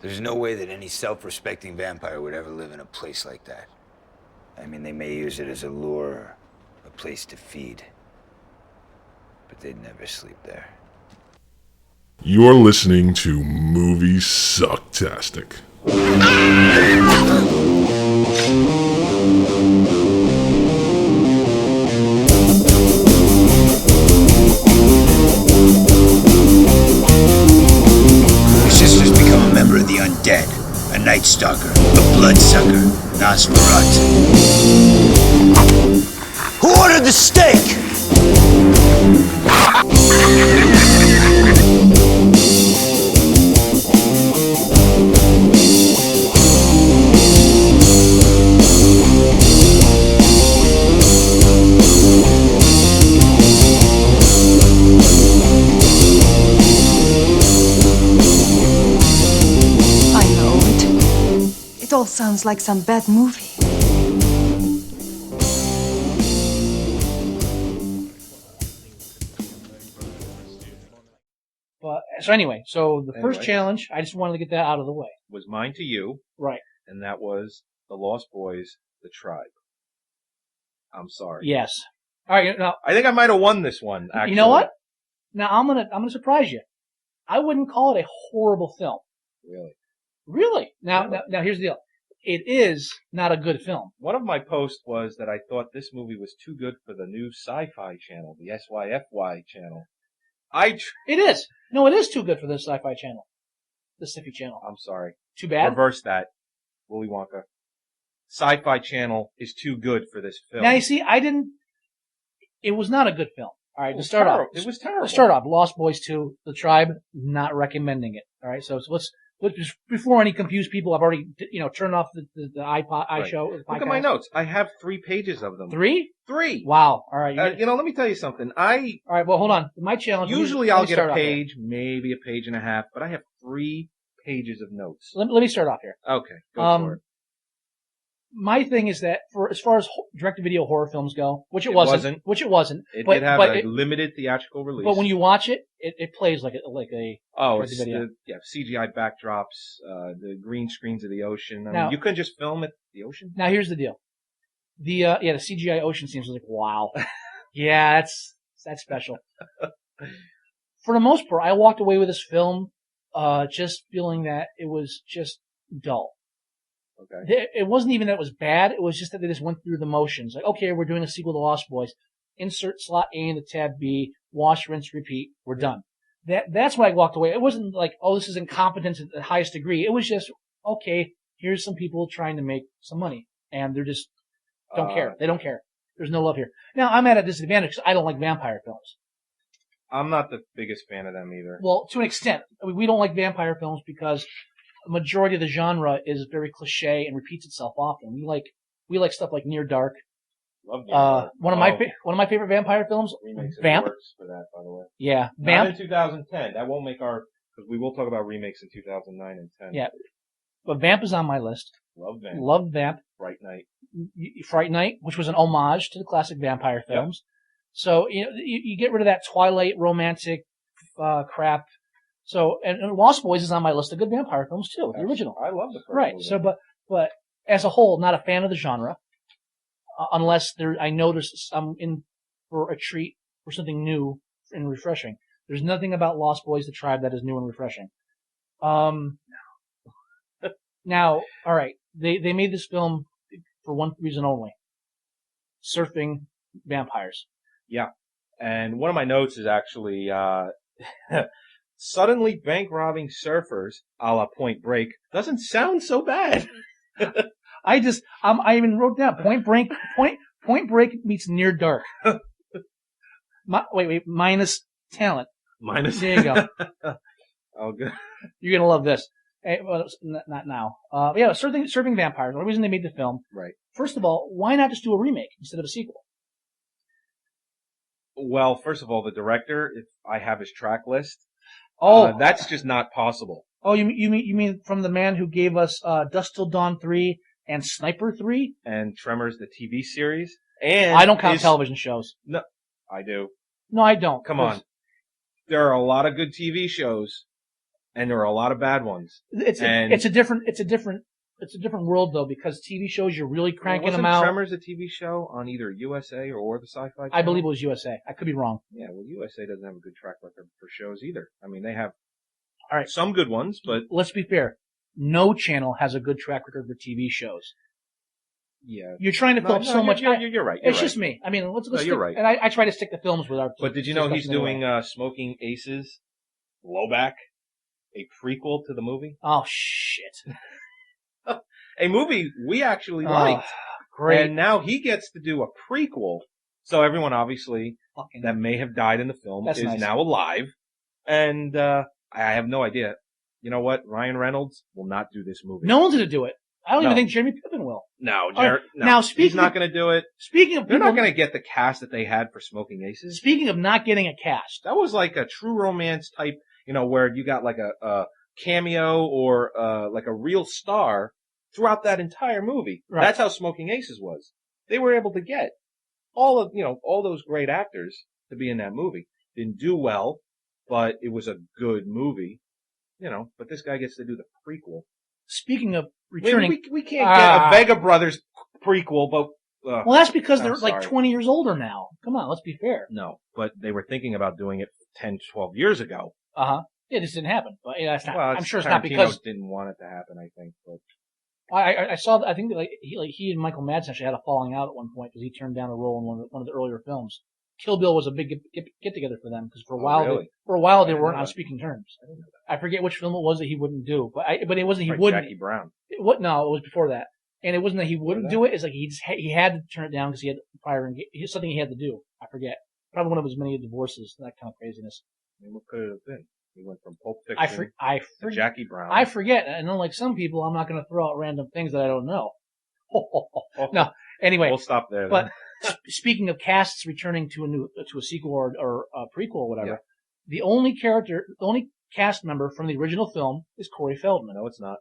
There's no way that any self-respecting vampire would ever live in a place like that. I mean, they may use it as a lure, a place to feed, but they'd never sleep there. You're listening to Moviesucktastic. Your sister's become a member of the undead, a night stalker, a bloodsucker, Nosferatu. Who ordered the steak? It all sounds like some bad movie. But so anyway, the first challenge, I just wanted to get that out of the way. Was mine to you. Right. And that was The Lost Boys, The Tribe. I'm sorry. Yes. All right. Now I think I might have won this one. Actually, you know what? Now I'm gonna surprise you. I wouldn't call it a horrible film. Really? Now here's the deal. It is not a good film. One of my posts was that I thought this movie was too good for the new Sci-Fi channel, the SYFY channel. It is. No, it is too good for the Sci-Fi channel. The Sci-Fi channel. I'm sorry. Too bad? Reverse that. Willy Wonka. Sci-Fi channel is too good for this film. Now you see, it was not a good film. All right, to start off. It was terrible. To start off, Lost Boys 2, The Tribe, not recommending it. All right, so let's before any confused people, I've already turned off the iShow. Look at my notes. I have 3 pages of them. 3? 3. Wow. All right. Let me tell you something. All right. Well, hold on. My challenge. Usually I'll get a page, maybe a page and a half, but I have 3 pages of notes. Let me start off here. Okay. Go for it. My thing is that as far as direct-to-video horror films go, which it wasn't. It did have a limited theatrical release. But when you watch it, it plays like a it's CGI backdrops, the green screens of the ocean. I mean, you couldn't just film at the ocean. Now here's the deal. The CGI ocean scenes was like, wow. Yeah, that's special. For the most part, I walked away with this film just feeling that it was just dull. Okay. It wasn't even that it was bad. It was just that they just went through the motions. Like, okay, we're doing a sequel to Lost Boys. Insert slot A into tab B. Wash, rinse, repeat. We're done. That's why I walked away. It wasn't like, oh, this is incompetence at the highest degree. It was just, okay, here's some people trying to make some money. And they're just don't care. They don't care. There's no love here. Now, I'm at a disadvantage because I don't like vampire films. I'm not the biggest fan of them either. Well, to an extent. I mean, we don't like vampire films because the majority of the genre is very cliche and repeats itself often. We like stuff like Near Dark. Love Near Dark. One of my favorite vampire films. Remakes Vamp. For that, by the way. Yeah, Vamp. Vamp. Not in 2010. That won't make because we will talk about remakes in 2009 and 10. Yeah, but Vamp is on my list. Love Vamp. Fright Night, which was an homage to the classic vampire films. Yep. So you get rid of that Twilight romantic crap. So, and Lost Boys is on my list of good vampire films too, the original. I love the first Right. movie. So, but as a whole, not a fan of the genre, unless I know I'm in for a treat for something new and refreshing. There's nothing about Lost Boys, The Tribe that is new and refreshing. Now, all right, they made this film for one reason only: surfing vampires. Yeah, and one of my notes is actually. Suddenly bank robbing surfers, a la Point Break, doesn't sound so bad. I even wrote down Point Break meets Near Dark. Wait, minus talent. There you go. Oh, good. You're gonna love this. Hey, well, not now. Surfing vampires. The only reason they made the film. Right. First of all, why not just do a remake instead of a sequel? Well, first of all, the director, if I have his track list. That's just not possible. Oh, you mean from the man who gave us Dusk Till Dawn 3 and Sniper 3? And Tremors, the TV series. And I don't count television shows. No, I do. No, I don't. Come on. There are a lot of good TV shows and there are a lot of bad ones. It's a different world though, because TV shows you're really cranking them out. Wasn't Tremors a TV show on either USA or the Sci-Fi Channel? I believe it was USA. I could be wrong. Yeah, well, USA doesn't have a good track record for shows either. I mean, they have all right, some good ones, but let's be fair. No channel has a good track record for TV shows. Yeah, you're trying to fill up so much. You're right. It's just me. I mean, let's you're right. And I try to stick to films with our. But did you know he's doing Smoking Aces, Blowback, a prequel to the movie? Oh shit! A movie we actually liked. Great. And now he gets to do a prequel. So everyone obviously that may have died in the film is now alive. And I have no idea. You know what? Ryan Reynolds will not do this movie. No one's going to do it. I don't even think Jeremy Piven will. No, no. Now, he's not going to do it. Speaking of they're not going to get the cast that they had for Smoking Aces. Speaking of not getting a cast. That was like a True Romance type, where you got like a cameo or like a real star throughout that entire movie. Right. That's how Smoking Aces was. They were able to get all those great actors to be in that movie. Didn't do well, but it was a good movie. But this guy gets to do the prequel. Speaking of returning, we can't get a Vega Brothers prequel, but well, that's because they're like 20 years older now. Come on, let's be fair. No, but they were thinking about doing it 10, 12 years ago. Yeah, this didn't happen, but that's not. Well, I'm sure it's not because didn't want it to happen. I think, but I saw. I think he and Michael Madsen actually had a falling out at one point because he turned down a role in one of the earlier films. Kill Bill was a big get together for them because for a while they weren't on speaking terms. I forget which film it was that he wouldn't do, but it wasn't he wouldn't. Jackie Brown. No, it was before that, and it wasn't that he wouldn't do it. It's like he had to turn it down because he had prior something he had to do. I forget. Probably one of his many divorces, that kind of craziness. I mean, what could it have been? He went from Pulp Fiction to Jackie Brown. I forget, and unlike some people, I'm not going to throw out random things that I don't know. No, anyway, we'll stop there. But speaking of casts returning to a sequel or a prequel or whatever, the only cast member from the original film is Corey Feldman. No, it's not.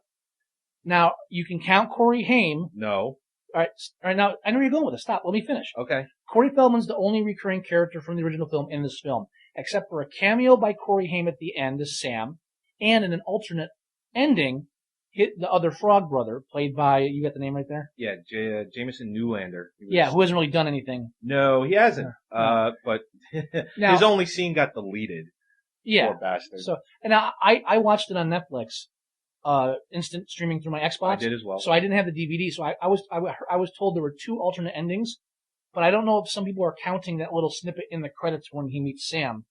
Now you can count Corey Haim. No. All right. Now I know where you're going with it. Stop. Let me finish. Okay. Corey Feldman's the only recurring character from the original film in this film, except for a cameo by Corey Haim at the end as Sam, and in an alternate ending, the other Frog brother, played by, you got the name right there? Yeah, Jameson Newlander. Who hasn't really done anything. No, he hasn't. But now, his only scene got deleted. Yeah. Poor bastard. So, and I watched it on Netflix, instant streaming through my Xbox. I did as well. So I didn't have the DVD. So I was told there were 2 alternate endings, but I don't know if some people are counting that little snippet in the credits when he meets Sam.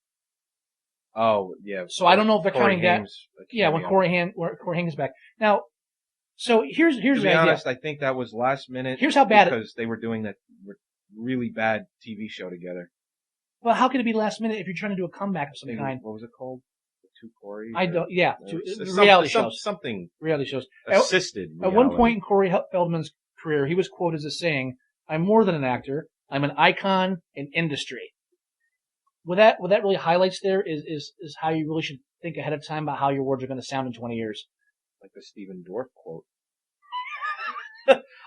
Oh, yeah. So I don't know if they're counting that. Yeah, when Corey Haim is back. Now, so here's the idea. To be honest, I think that was last minute. Here's how bad because they were doing that really bad TV show together. Well, how could it be last minute if you're trying to do a comeback of some kind? What was it called? The 2 Corey? I don't. Yeah, reality shows. Something. Reality shows. Assisted. At one point in Corey Feldman's career, he was quoted as saying, "I'm more than an actor. I'm an icon in industry." What that really highlights there is how you really should think ahead of time about how your words are going to sound in 20 years. Like the Stephen Dorff quote.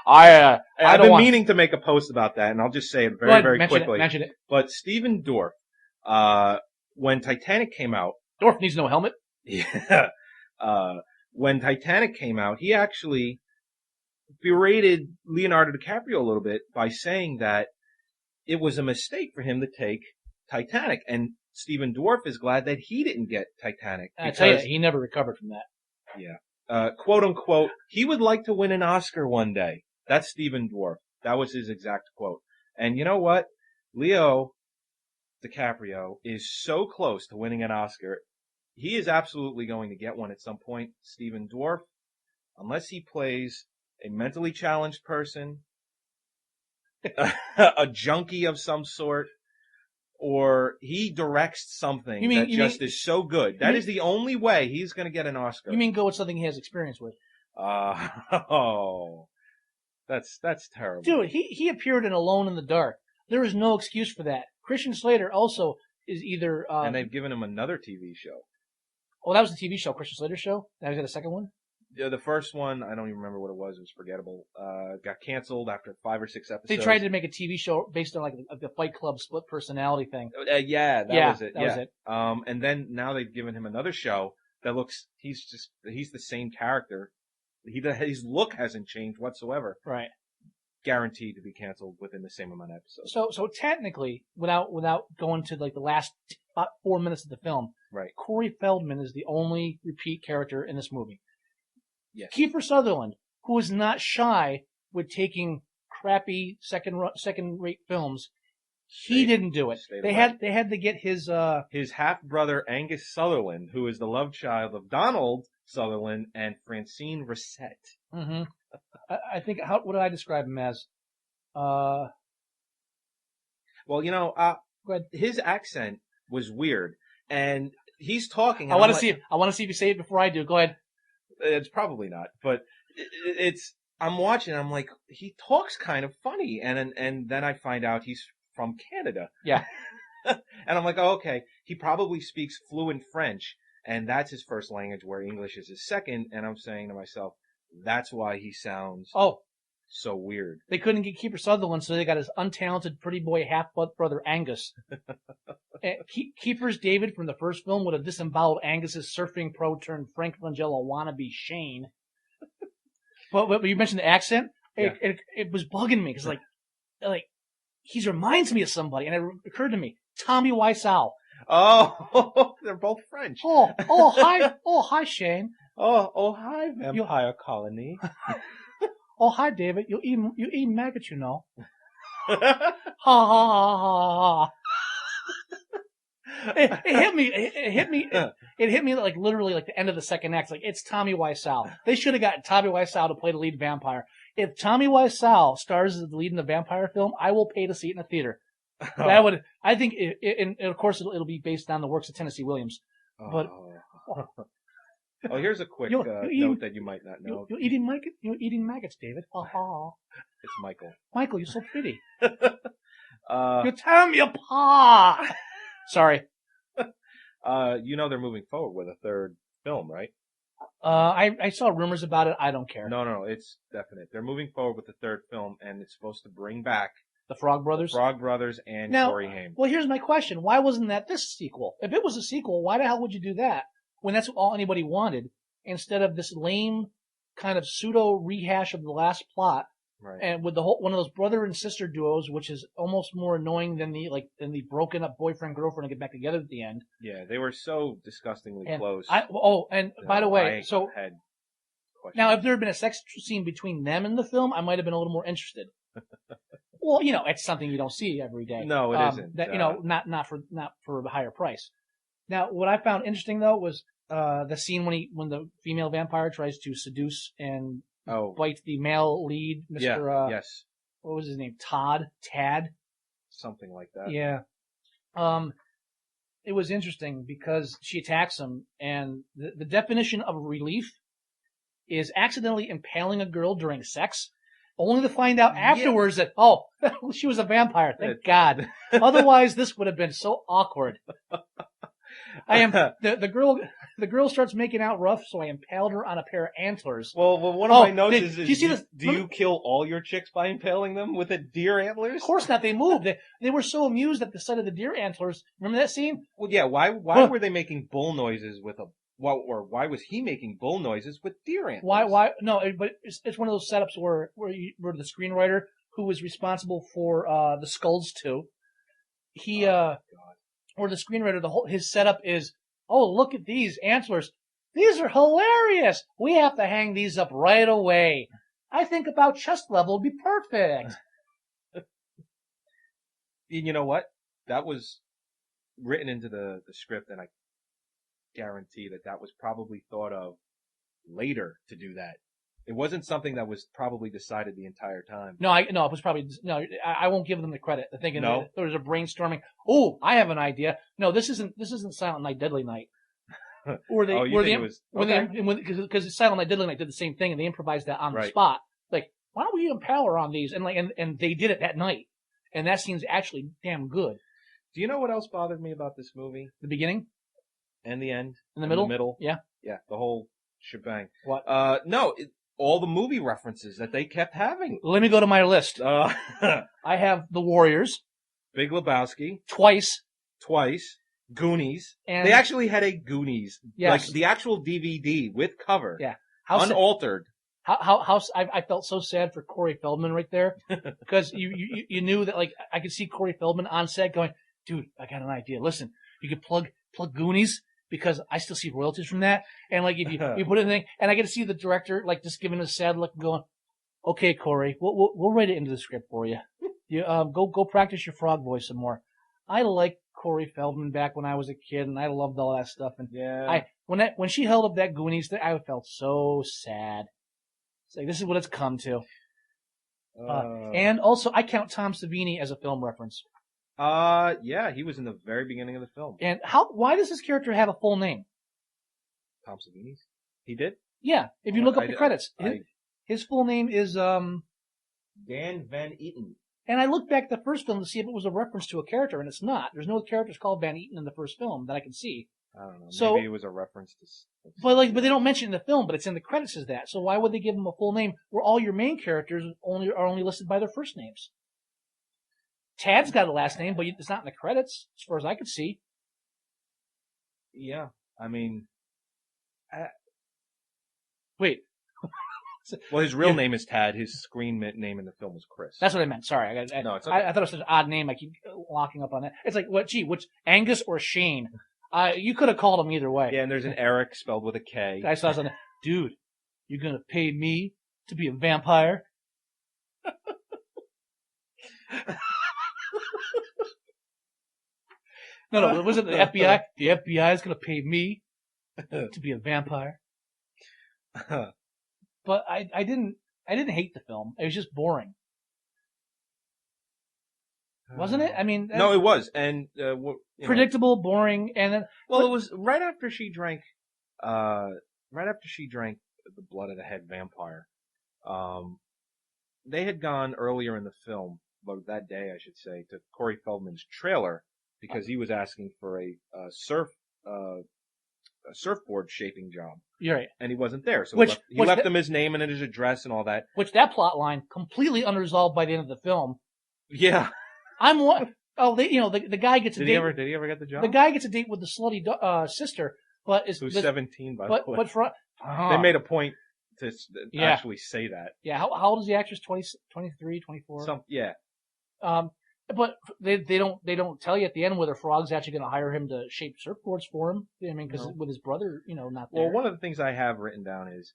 I've been meaning to make a post about that, and I'll just say it very quickly. Mention it. But Stephen Dorff, when Titanic came out, Dorff needs no helmet. Yeah. When Titanic came out, he actually berated Leonardo DiCaprio a little bit by saying that it was a mistake for him to take Titanic, and Stephen Dorff is glad that he didn't get Titanic. I tell you, he never recovered from that. Yeah. Quote unquote, he would like to win an Oscar one day. That's Stephen Dorff. That was his exact quote. And you know what? Leo DiCaprio is so close to winning an Oscar. He is absolutely going to get one at some point. Stephen Dorff, unless he plays a mentally challenged person, a junkie of some sort, or he directs something is so good. That is the only way he's going to get an Oscar. You mean go with something he has experience with? That's terrible. Dude, he appeared in Alone in the Dark. There is no excuse for that. Christian Slater also is either... and they've given him another TV show. Oh, that was the TV show, Christian Slater's show? Now he's got a second one? Yeah, the first one, I don't even remember what it was. It was forgettable. Got canceled after 5 or 6 episodes. They tried to make a TV show based on like the Fight Club split personality thing. Yeah, that was it. That was it. And then now they've given him another show that looks. He's the same character. His look hasn't changed whatsoever. Right. Guaranteed to be canceled within the same amount of episodes. So technically, without going to like the last about 4 minutes of the film, Right. Corey Feldman is the only repeat character in this movie. Yes. Kiefer Sutherland, who is not shy with taking crappy second-rate films, he didn't do it. They had to get his half brother Angus Sutherland, who is the love child of Donald Sutherland and Francine Rosette. Mm-hmm. I think what did I describe him as? Well, Go ahead. His accent was weird, and he's talking. And I want to see if you say it before I do. Go ahead. It's probably not, but it's. I'm watching. I'm like, he talks kind of funny, and then I find out he's from Canada. Yeah. And I'm like, oh, okay. He probably speaks fluent French, and that's his first language, where English is his second. And I'm saying to myself, that's why he sounds so weird. They couldn't get Kiefer Sutherland, so they got his untalented pretty boy half-brother Angus. Kiefer's David from the first film would have disemboweled Angus's surfing pro turned Frank Langella wannabe Shane. But you mentioned the accent. It was bugging me because like he reminds me of somebody, and it occurred to me, Tommy Wiseau. Oh, they're both French. Hi, Shane. Oh, hi, Vampire Colony. Oh, hi, David. You eat maggots, you know. Ha ha ha ha. It hit me like literally like the end of the second act. Like, it's Tommy Wiseau. They should have gotten Tommy Wiseau to play the lead vampire. If Tommy Wiseau stars as the lead in the vampire film, I will pay to see it in a theater. I think, and of course it'll be based on the works of Tennessee Williams. But here's a quick note that you might not know. You're eating maggots, David. Ha ha. It's Michael. Michael, you're so pretty. You're tearing me apart. Sorry. They're moving forward with a third film, right? I saw rumors about it. I don't care. No, it's definite. They're moving forward with the third film, and it's supposed to bring back the Frog Brothers? Frog Brothers and Corey Haim. Well, here's my question. Why wasn't that this sequel? If it was a sequel, why the hell would you do that when that's all anybody wanted, instead of this lame kind of pseudo rehash of the last plot? Right. And with one of those brother and sister duos, which is almost more annoying than the broken up boyfriend girlfriend to get back together at the end. Yeah, they were so disgustingly close. By the way, now if there had been a sex scene between them in the film, I might have been a little more interested. Well, it's something you don't see every day. No, it isn't. Not for a higher price. Now, what I found interesting though was the scene when the female vampire tries to seduce and bite the male lead, Mr. Yes. What was his name? Tad? Something like that. Yeah. It was interesting because she attacks him, and the definition of relief is accidentally impaling a girl during sex, only to find out afterwards that, she was a vampire. Thank God. Otherwise, this would have been so awkward. The girl starts making out rough, so I impaled her on a pair of antlers. Well, one of my notes is do you kill all your chicks by impaling them with a deer antlers? Of course not. They moved. They were so amused at the sight of the deer antlers. Remember that scene? Well, yeah. Why were they making bull noises with why was he making bull noises with deer antlers? Why? No, but it's one of those setups where the screenwriter who was responsible for the Skulls 2, or the screenwriter, his setup is, look at these antlers. These are hilarious. We have to hang these up right away. I think about chest level would be perfect. You know what? That was written into the script, and I guarantee that was probably thought of later to do that. It wasn't something that was probably decided the entire time. It was probably I won't give them the credit. They're thinking there was a brainstorming. Oh, I have an idea. No, this isn't Silent Night, Deadly Night. Because Silent Night, Deadly Night did the same thing, and they improvised that on the spot. Like, why don't we impale her on these? And they did it that night, and that scene's actually damn good. Do you know what else bothered me about this movie? The beginning and the end. In the middle. The middle. Yeah. Yeah. The whole shebang. What? All the movie references that they kept having. Let me go to my list. I have The Warriors. Big Lebowski. Twice. Goonies. And They actually had a Goonies, Yes. like the actual DVD with cover, Yeah. How sa- unaltered. I felt so sad for Corey Feldman right there because you knew that, like, I could see Corey Feldman on set going, dude, I got an idea. Listen, you could plug Goonies because I still see royalties from that, and like if you put in a thing, and I get to see the director like just giving a sad look and going, okay, Corey, we'll write it into the script for you. You go practice your frog voice some more. I liked Corey Feldman back when I was a kid, and I loved all that stuff. And Yeah. when she held up that Goonies, I felt so sad. It's like, this is what it's come to. And also, I count Tom Savini as a film reference. Yeah, he was in the very beginning of the film. And why does this character have a full name? Tom Savini's? He did? Yeah, if you look up the credits, I his full name is Dan Van Eaton. And I looked back at the first film to see if it was a reference to a character, and it's not. There's no characters called Van Eaton in the first film that I can see. I don't know. So- Maybe it was a reference to. But they don't mention it in the film, but it's in the credits as that. So why would they give him a full name where all your main characters are only listed by their first names? Tad's got a last name, but it's not in the credits, as far as I could see. Yeah, I mean, Wait, well, his real name is Tad. His screen name in the film was Chris. that's what I meant. Sorry, No, it's okay. I thought it was such an odd name. I keep locking up on that. It's like, which Angus or Shane? You could have called him either way. Yeah, and there's an Eric spelled with a K. I saw something. Dude, you're gonna pay me to be a vampire? No, was it the FBI? The FBI is gonna pay me to be a vampire. But I didn't hate the film. It was just boring, wasn't it? I mean, No, it was, and predictable, boring, and then Well, it was right after she drank, the blood of the head vampire. They had gone earlier in the film, but that day I should say, to Corey Feldman's trailer because he was asking for a surfboard shaping job, you're right. and he wasn't there, so Which he left him his name and his address and all that. Which that plot line completely unresolved by the end of the film. Yeah. I'm what? Oh, the guy gets a date. Did he ever get the job? The guy gets a date with the slutty sister, but Who's 17, by the way. But for They made a point to Yeah. actually say that. yeah. How old is the actress? 20, 23, 24? Yeah. But they don't tell you at the end whether Frog's actually going to hire him to shape surfboards for him. I mean, because No. with his brother, not there. Well, one of the things I have written down is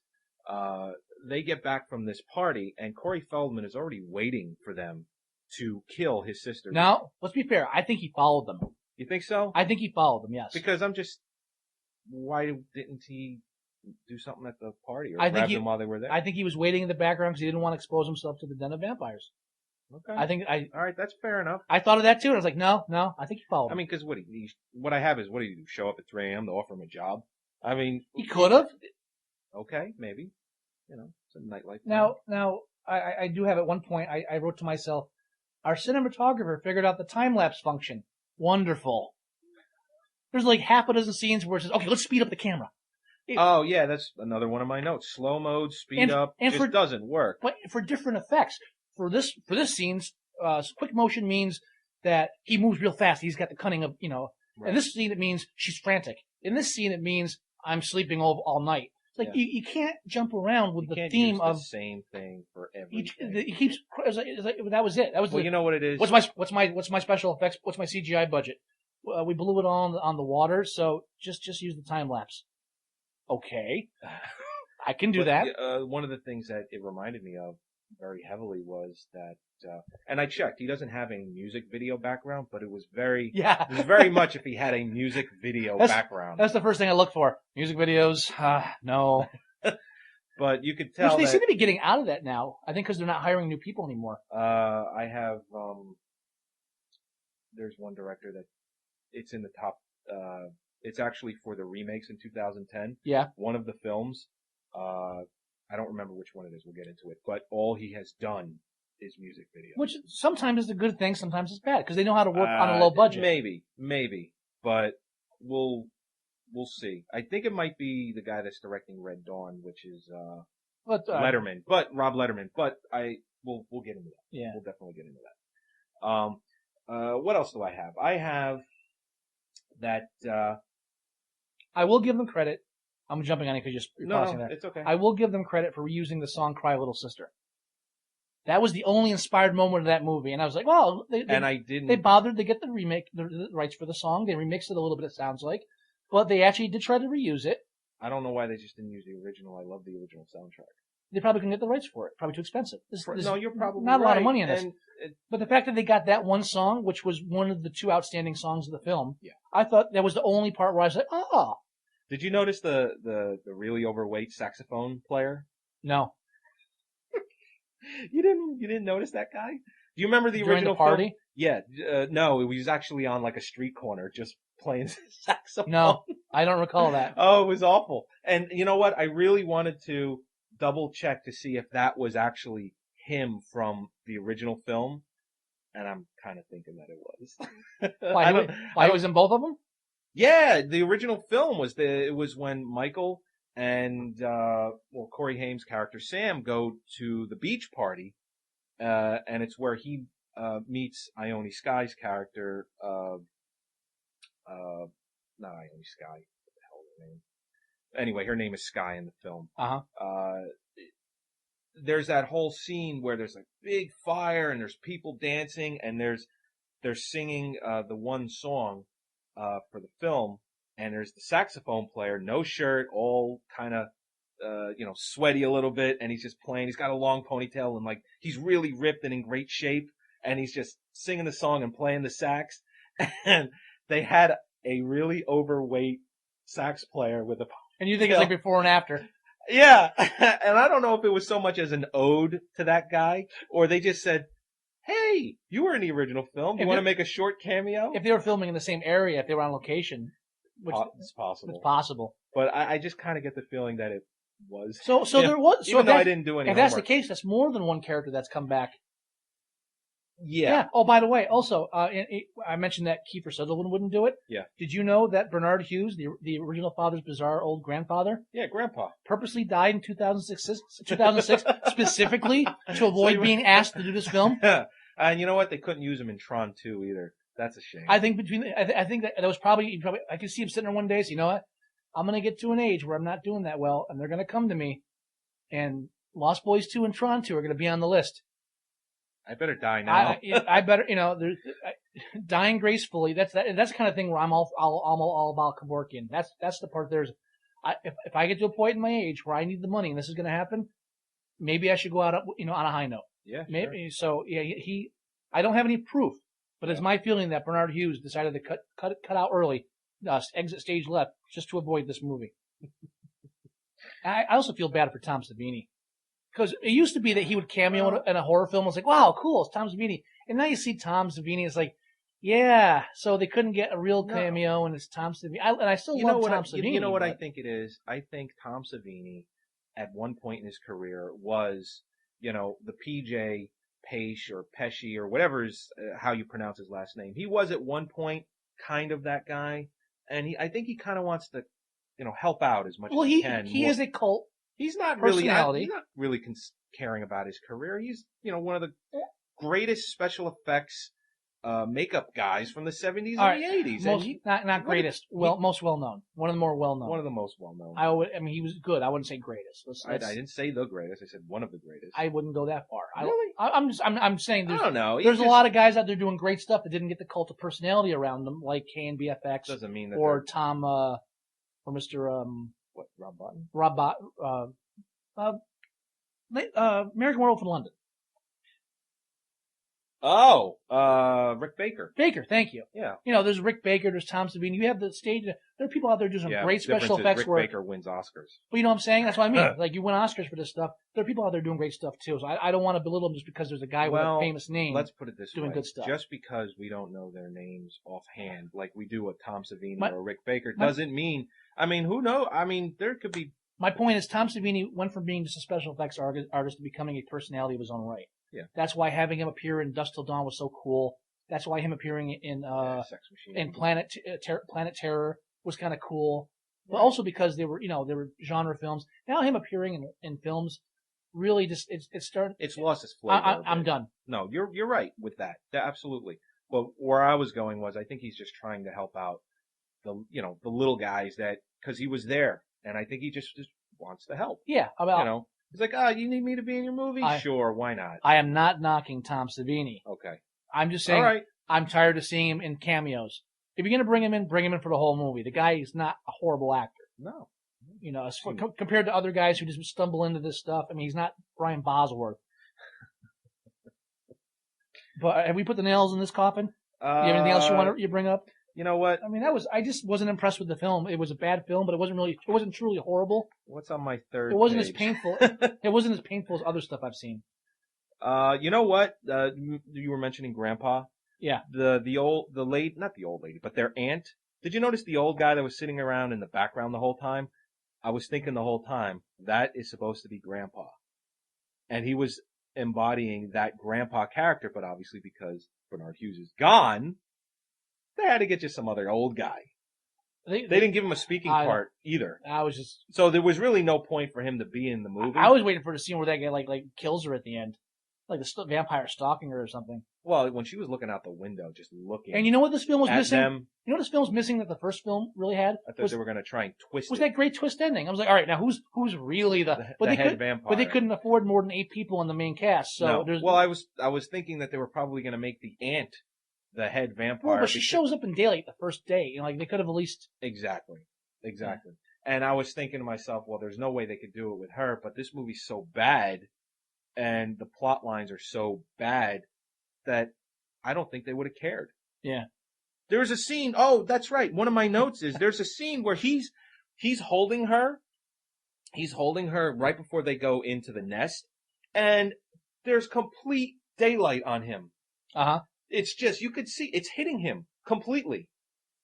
they get back from this party, and Corey Feldman is already waiting for them to kill his sister. Now, let's be fair. I think he followed them. You think so? I think he followed them. Yes. Because why didn't he do something at the party or I think grab them while they were there? I think he was waiting in the background because he didn't want to expose himself to the den of vampires. Okay. All right, that's fair enough. I thought of that too, and I was like, no, I think he followed. I mean, because what did he do? Show up at 3 a.m. to offer him a job? I mean, he could have. Okay, maybe. It's a nightlife. Now, I do have at one point, I wrote to myself, our cinematographer figured out the time-lapse function. Wonderful. There's like half a dozen scenes where it says, okay, let's speed up the camera. Oh, yeah, that's another one of my notes. Slow mode, speed up, just doesn't work. But for different effects. For this scenes, quick motion means that he moves real fast. He's got the cunning of, Right. In this scene, it means she's frantic. In this scene, it means I'm sleeping all night. It's like, you can't jump around with the theme of the same thing for everything. He keeps. It was like, that was it. That was. Well, you know what it is. What's my special effects? What's my CGI budget? We blew it all on the water, so just use the time lapse. Okay, I can do that. One of the things that it reminded me of very heavily was that, and I checked. He doesn't have a music video background, but it was very much if he had a music video background. That's the first thing I look for. Music videos, no. But you could tell Which they seem to be getting out of that now. I think because they're not hiring new people anymore. I have. There's one director that it's in the top. It's actually for the remakes in 2010. Yeah. One of the films. I don't remember which one it is. We'll get into it. But all he has done is music videos. Which sometimes is a good thing, sometimes it's bad because they know how to work on a low budget. Maybe, but we'll see. I think it might be the guy that's directing Red Dawn, which is Letterman, but Rob Letterman. But we'll get into that. Yeah, we'll definitely get into that. What else do I have? I have that I will give them credit. I'm jumping on it because you're pausing there. it's okay. I will give them credit for reusing the song "Cry Little Sister." That was the only inspired moment of that movie, and I was like, well, they bothered to get the remake, the rights for the song. They remixed it a little bit, it sounds like, but they actually did try to reuse it. I don't know why they just didn't use the original. I love the original soundtrack. They probably couldn't get the rights for it. Probably too expensive. No, you're probably not a lot of right. money in this. But the fact that they got that one song, which was one of the two outstanding songs of the film, yeah, I thought that was the only part where I was like, oh. Did you notice the really overweight saxophone player? No. You didn't notice that guy? Do you remember the During original the party? film? Yeah, no, it was actually on like a street corner just playing saxophone. No, I don't recall that. Oh, it was awful. And you know what? I really wanted to double check to see if that was actually him from the original film, and I'm kind of thinking that it was. Why he was in both of them? Yeah, the original film was when Michael and Corey Haim's character Sam go to the beach party, and it's where he meets Ione Skye's character. Not Ione Skye. What the hell is her name? Anyway, her name is Skye in the film. There's that whole scene where there's a big fire and there's people dancing and they're singing the one song for the film, and there's the saxophone player, no shirt, all kind of sweaty a little bit, and he's just playing. He's got a long ponytail and like he's really ripped and in great shape, and he's just singing the song and playing the sax. And they had a really overweight sax player with a ponytail. And you think it's like before and after. Yeah. And I don't know if it was so much as an ode to that guy, or they just said, hey, you were in the original film. Do you want to make a short cameo? If they were filming in the same area, if they were on location, which it's possible. It's possible. But I just kind of get the feeling that it was. So there was. Even though I didn't do any If homework. that's the case, that's more than one character that's come back. Yeah. Oh, by the way, also, I mentioned that Kiefer Sutherland wouldn't do it. Yeah. Did you know that Bernard Hughes, the original Father's bizarre old grandfather, Yeah, Grandpa. purposely died in 2006 specifically to avoid being asked to do this film? And you know what? They couldn't use him in Tron 2 either. That's a shame. I think I think that was probably I could see him sitting there one day. So you know what? I'm gonna get to an age where I'm not doing that well, and they're gonna come to me, and Lost Boys 2 and Tron 2 are gonna be on the list. I better die now. I better, dying gracefully. That's the kind of thing where I'm all about Kevorkian. That's the part. If I get to a point in my age where I need the money and this is going to happen, maybe I should go out, on a high note. Yeah. Maybe. Sure. So yeah, I don't have any proof, but it's my feeling that Bernard Hughes decided to cut out early, exit stage left, just to avoid this movie. I also feel bad for Tom Savini. Because it used to be that he would cameo in a horror film. It's like, wow, cool, it's Tom Savini. And now you see Tom Savini, it's like, yeah, so they couldn't get a real cameo, and it's Tom Savini. I still love Tom Savini. You know what I think it is? I think Tom Savini, at one point in his career, was, the PJ Pesci or Pesci or whatever is how you pronounce his last name. He was at one point kind of that guy, and I think he kind of wants to, help out as much as he can. He is a cult. He's not really caring about his career. He's, one of the greatest special effects makeup guys from the 70s and the 80s. Not greatest. Most well known. One of the more well known. One of the most well known. He was good. I wouldn't say greatest. I didn't say the greatest. I said one of the greatest. I wouldn't go that far. Really? I'm saying there's. I don't know. There's a lot of guys out there doing great stuff that didn't get the cult of personality around them, like K and BFX. Doesn't mean that. Or Tom, or Mr. What? Rob Bottin? American Werewolf in London. Oh, Rick Baker. Baker, thank you. Yeah. There's Rick Baker, there's Tom Savini. You have the stage. There are people out there doing some great special effects Rick Baker wins Oscars. But you know what I'm saying? That's what I mean. Like, you win Oscars for this stuff. There are people out there doing great stuff, too. So I don't want to belittle them just because there's a guy with a famous name. Let's put it this doing way. Good stuff. Just because we don't know their names offhand, like we do with Tom Savini or Rick Baker, doesn't mean, who knows? There could be. My point is, Tom Savini went from being just a special effects artist to becoming a personality of his own right. Yeah. That's why having him appear in Dusk Till Dawn was so cool. That's why him appearing in Sex Machine. in Planet Terror was kind of cool. But also because they were genre films. Now him appearing in films really just it started. It's lost its flavor. I'm done. No, you're right with that. Absolutely. But where I was going was, I think he's just trying to help out the little guys that, because he was there, and I think he just wants to help. Yeah, He's like, you need me to be in your movie? Sure, why not? I am not knocking Tom Savini. Okay. I'm just saying, all right. I'm tired of seeing him in cameos. If you're gonna bring him in for the whole movie. The guy is not a horrible actor. No. Compared to other guys who just stumble into this stuff. I mean, he's not Brian Bosworth. But have we put the nails in this coffin? You have anything else you bring up? You know what? I mean, I just wasn't impressed with the film. It was a bad film, but it wasn't truly horrible. What's on my third? It wasn't page? as painful. It wasn't as painful as other stuff I've seen. You know what? You were mentioning Grandpa. Yeah. Not the old lady, but their aunt. Did you notice the old guy that was sitting around in the background the whole time? I was thinking the whole time, that is supposed to be Grandpa. And he was embodying that Grandpa character, but obviously because Bernard Hughes is gone, they had to get you some other old guy. They didn't give him a speaking part either. So there was really no point for him to be in the movie. I was waiting for the scene where that guy like kills her at the end. Like the vampire stalking her or something. Well, when she was looking out the window, just looking. And you know what this film was missing? Them, you know what this film's missing that the first film really had? I thought they were going to try and twist was that great twist ending. I was like, all right, now who's really the head vampire? But they couldn't afford more than 8 people on the main cast. So no. Well, I was thinking that they were probably going to make the aunt the head vampire. Well, but she shows up in daylight the first day. You know, like they could have at least exactly. And I was thinking to myself, well, there's no way they could do it with her. But this movie's so bad, and the plot lines are so bad that I don't think they would have cared. Yeah. There's a scene. Oh, that's right. One of my notes is there's a scene where he's holding her. He's holding her right before they go into the nest, and there's complete daylight on him. Uh-huh. It's just, you could see it's hitting him completely.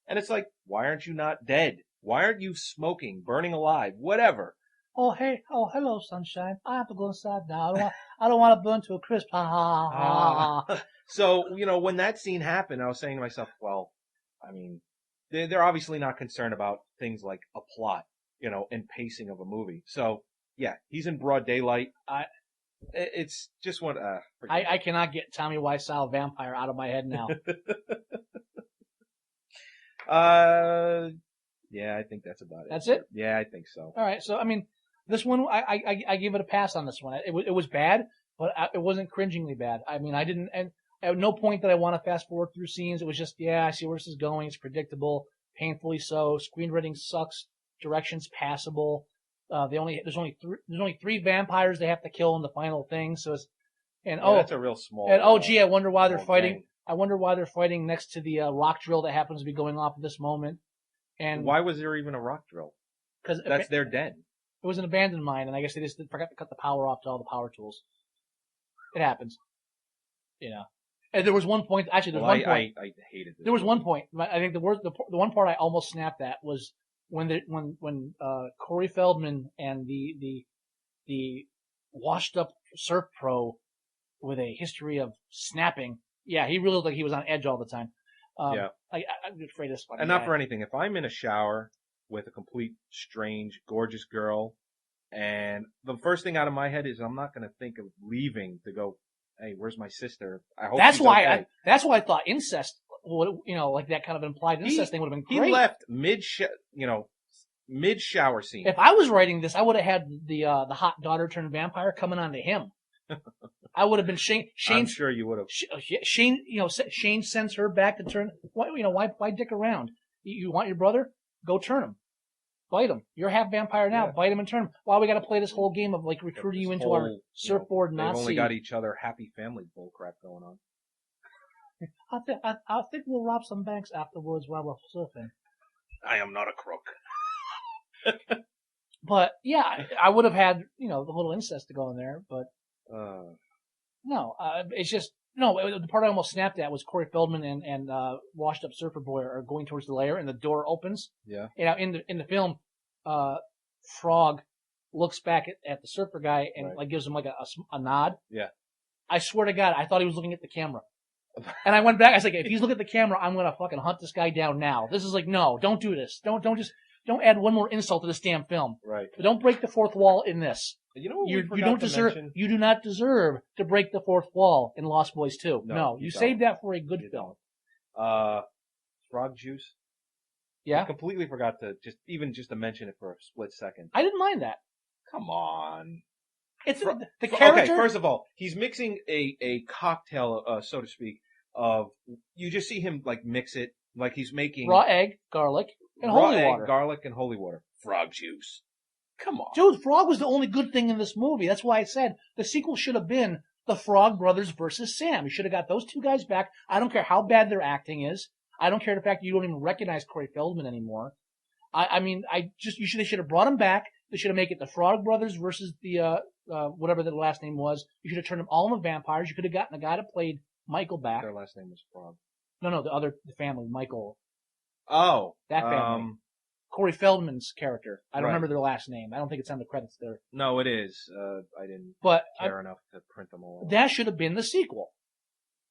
And it's like, why aren't you not dead? Why aren't you smoking, burning alive, whatever? Oh, hey. Oh, hello, sunshine. I have to go inside now. I don't want to burn to a crisp. Ha, ha, ha, ha. So, when that scene happened, I was saying to myself, well, I mean, they're obviously not concerned about things like a plot, and pacing of a movie. So, yeah, he's in broad daylight. It's just one. I cannot get Tommy Wiseau vampire out of my head now. Yeah, I think that's about it. That's it? Yeah, I think so. All right. So, I mean, this one, I give it a pass on this one. It was bad, but it wasn't cringingly bad. I mean, and at no point did I want to fast forward through scenes. It was just, yeah, I see where this is going. It's predictable, painfully so. Screenwriting sucks. Direction's passable. There's only 3 vampires they have to kill in the final thing. So that's a real small. And gee, I wonder why they're fighting. Thing. I wonder why they're fighting next to the rock drill that happens to be going off at this moment. And why was there even a rock drill? Because that's their den. It was an abandoned mine, and I guess they just forgot to cut the power off to all the power tools. It happens, And there was one point. Actually, there's one point. I hated this. There was one point. I think the one part I almost snapped at was when Corey Feldman and the washed up surf pro with a history of snapping. Yeah, he really looked like he was on edge all the time. Yeah. I'm afraid of this fucking And not guy. for anything. If I'm in a shower with a complete strange, gorgeous girl, and the first thing out of my head is I'm not going to think of leaving to go, hey, where's my sister? I hope that's she's why okay. That's why I thought incest would, like that kind of implied incest thing would have been great. He left mid shower scene. If I was writing this, I would have had the hot daughter turned vampire coming on to him. I would have been Shane. I'm sure you would have. Shane, Shane sends her back to turn. Why dick around? You want your brother? Go turn him. Bite him. You're half vampire now. Yeah. Bite him and turn him. Why we got to play this whole game of like recruiting you into our surfboard Nazi? They've only got each other happy family bullcrap going on. I think we'll rob some banks afterwards while we're surfing. I am not a crook. But yeah, I would have had the little incest to go in there, but no, it's just the part I almost snapped at was Corey Feldman and washed up surfer boy are going towards the lair and the door opens. Yeah. In the film, Frog looks back at the surfer guy and like gives him like a nod. Yeah. I swear to God, I thought he was looking at the camera. And I went back. I was like, if he's looking at the camera, I'm gonna fucking hunt this guy down now. This is like, no, don't do this. Don't add one more insult to this damn film. Right. But don't break the fourth wall in this. You know what you do not deserve to break the fourth wall in Lost Boys 2. No, you saved that for a good film. Frog juice. Yeah, I completely forgot to just to mention it for a split second. I didn't mind that. Come on. It's Fro- the character. Okay, first of all, he's mixing a cocktail, so to speak, of you just see him like mix it like he's making Raw egg, garlic, and raw holy egg, water. garlic, and holy water. Frog juice. Come on. Dude, Frog was the only good thing in this movie. That's why I said the sequel should have been the Frog Brothers versus Sam. You should have got those two guys back. I don't care how bad their acting is. I don't care the fact that you don't even recognize Corey Feldman anymore. You should have brought them back. They should have made it the Frog Brothers versus the whatever their last name was. You should have turned them all into vampires. You could have gotten the guy that played Michael back. Their last name was Frog. No, the family, Michael. Oh, That family. Corey Feldman's character. I don't Right. remember their last name. I don't think it's on the credits there. No, it is. I didn't But care enough to print them all. that should have been the sequel.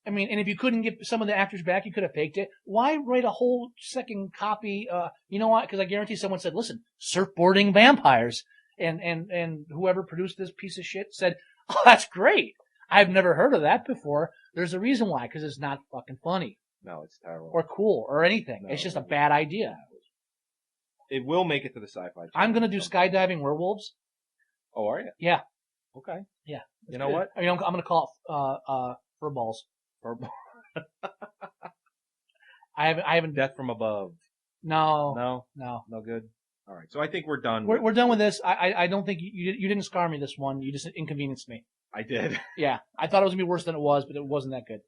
I mean, and if you couldn't get some of the actors back, you could have faked it. Why write a whole second copy? You know what? Because I guarantee someone said, "Listen, surfboarding vampires," and whoever produced this piece of shit said, "Oh, that's great. I've never heard of that before." There's a reason why, because it's not fucking funny No, it's terrible. or cool or anything. No, It's just a bad idea. It will make it to the sci-fi channel. I'm gonna do skydiving werewolves. Oh, are you? Yeah, Okay. yeah. You know what? I mean, I'm gonna call it furballs. I haven't. Death from above. No, No, no. no good. All right, so I think we're done. We're done with this. I don't think you didn't scar me this one. You just inconvenienced me. I did. Yeah, I thought it was gonna be worse than it was, but it wasn't that good.